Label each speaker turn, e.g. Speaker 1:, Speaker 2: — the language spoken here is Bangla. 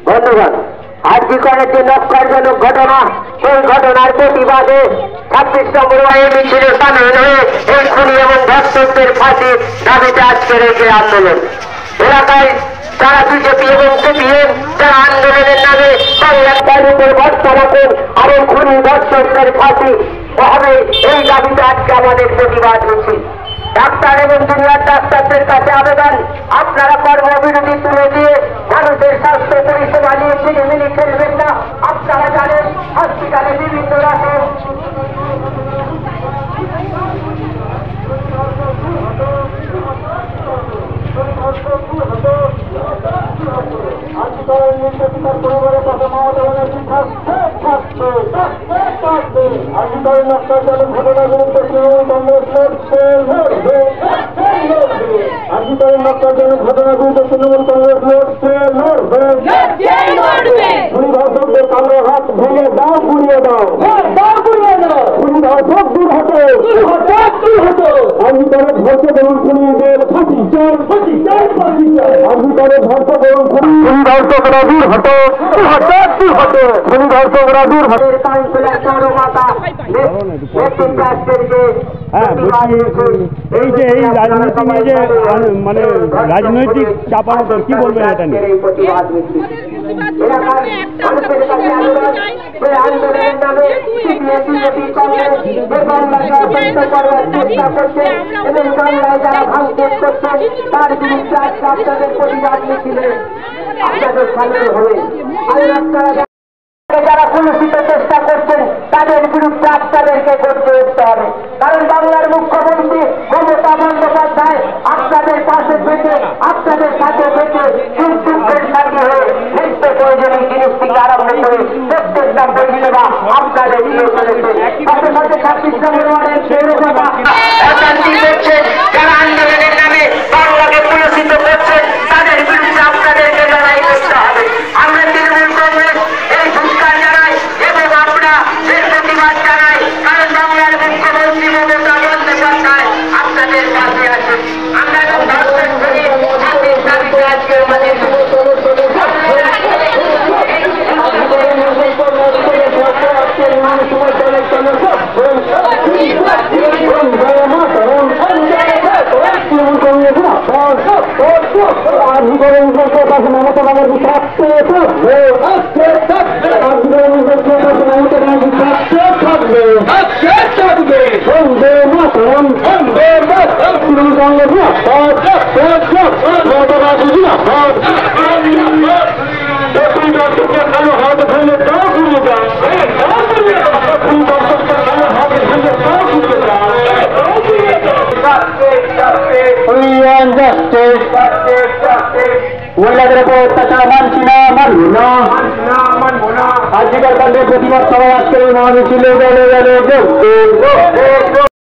Speaker 1: ধন্যবাদ। আজকে কয়েকটি নক্কারজনক ঘটনা, সেই ঘটনার প্রতিবাদে 26 নম্বর ওয়ার্ডে মিছিলে সামিল হয়ে এই খুনি এবং ধর্ষকদের ফাঁসি দাবিতে আজকের এই আন্দোলন। এলাকায় যারা বিজেপি এবং সিপিএম যারা আন্দোলনের নামে বাংলার উপর ভরসা রাখেন এবং খুনি ধর্ষকদের ফাঁসি হবে, এই দাবিতে আজকে আমাদের প্রতিবাদ হচ্ছে। ডাক্তার এবং জুনিয়র ডাক্তারদের কাছে আবেদন, আপনারা কর্মবিরতি তুলে দিয়ে মানুষের স্বাস্থ্য পরিষেবা নিয়ে ছিনিমিনি খেলবেন না। আপনারা জানেন হসপিটালে বিভিন্ন রকম ঘটনাগুলিতে তৃণমূল কংগ্রেস লড়ছে, লড়বে। ধর্ষকদের কালো হাত ভেঙে দাও, গুড়িয়ে দাও, ধর্ষক দূর হতো। আজীবনে ধর্ষক এবং খুনিদের ফাঁসি চাই, ফাঁসি চাই, ফাঁসি চাই। আজীবনে ধর্ষক এবং খুনি ধর্ষকরা দূর হতো, দূর হতো, খুনি ধর্ষকরা দূর হতো।
Speaker 2: এই যে এই রাজনীতি নিয়ে যে মানে রাজনৈতিক চাপানোতর কি বলবেন এটা নিয়ে?
Speaker 1: তার বিরুদ্ধে আপনাদের প্রতিবাদ মিছিলে আপনাদের সামিল হবে। যারা কুলুষিত চেষ্টা করছেন তাদের বিরুদ্ধে আপনাদেরকে করতে উঠতে হবে। কারণ বাংলার মুখ্যমন্ত্রী মমতা বন্দ্যোপাধ্যায় আপনাদের পাশে থেকে, আপনাদের সাথে থেকে দুর্যোগের সাথে হয়ে নিত্য প্রয়োজনীয় জিনিস থেকে আরম্ভ করে প্রত্যেকটা পরিষেবা আপনাদের দিয়ে চলেছে। সাথে সাথে 26 নম্বর ওয়ার্ডের পৌরসভা অশান্তি করছে, যারা আন্দোলনের নামে বাংলাকে কুলুষিত করছেন তাদের বিরুদ্ধে আপনাদেরকে লড়াই করতে হবে। আমরা তৃণমূল কংগ্রেস এই ধিক্কার জানাই এবং আমরা এর প্রতিবাদ জানাই। কারণ বাংলার মুখ্যমন্ত্রী মমতা বন্দ্যোপাধ্যায় আপনাদের পাশে আছেন। আমরা ধর্ষণ করি শান্তির দাবিতে আজকে আমাদের মহিলাদের উপর অত্যাচার মানছি না, মানবো না। আজকের কাণ্ডের প্রতিবাদ সবাই আজকের মহামিছিলে